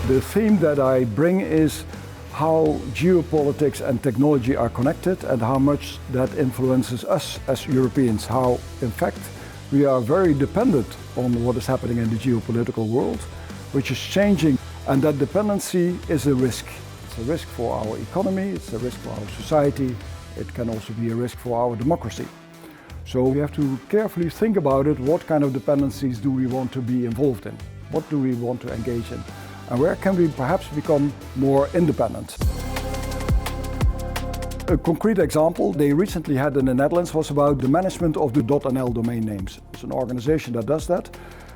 The theme that I bring is how geopolitics and technology are connected and how much that influences us as Europeans. How, in fact, we are very dependent on what is happening in the geopolitical world, which is changing, and that dependency is a risk. It's a risk for our economy, it's a risk for our society, it can also be a risk for our democracy. So we have to carefully think about it. What kind of dependencies do we want to be involved in? What do we want to engage in? And where can we perhaps become more independent? A concrete example they recently had in the Netherlands was about the management of the .nl domain names. It's an organization that does that.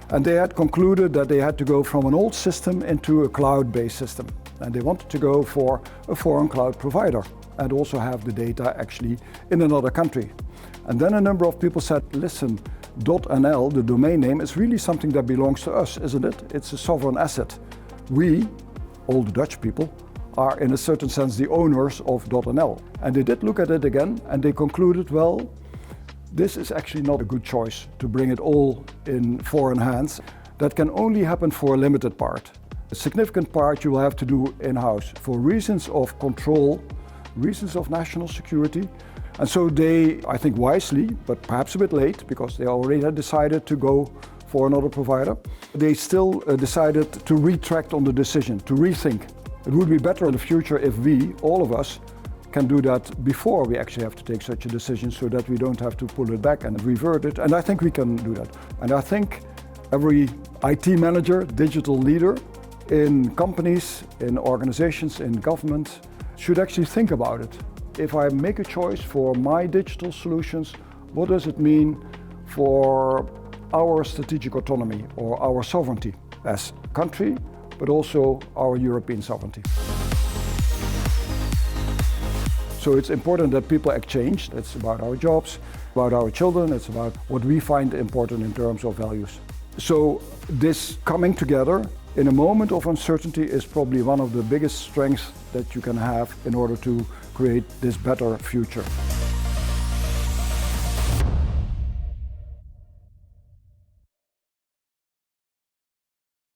And they had concluded that they had to go from an old system into a cloud-based system. And they wanted to go for a foreign cloud provider and also have the data actually in another country. And then a number of people said, listen, .nl, the domain name, is really something that belongs to us, isn't it? It's a sovereign asset. We, all the Dutch people, are in a certain sense the owners of .nl. And they did look at it again and they concluded, well, this is actually not a good choice to bring it all in foreign hands. That can only happen for a limited part. A significant part you will have to do in-house for reasons of control, reasons of national security. And so they, I think wisely, but perhaps a bit late, because they already had decided to go for another provider, they still decided to retract on the decision, to rethink. It would be better in the future if we, all of us, can do that before we actually have to take such a decision so that we don't have to pull it back and revert it. And I think we can do that. And I think every IT manager, digital leader in companies, in organizations, in government should actually think about it. If I make a choice for my digital solutions, what does it mean for our strategic autonomy or our sovereignty as a country, but also our European sovereignty? So it's important that people exchange. It's about our jobs, about our children, it's about what we find important in terms of values. So this coming together in a moment of uncertainty is probably one of the biggest strengths that you can have in order to create this better future.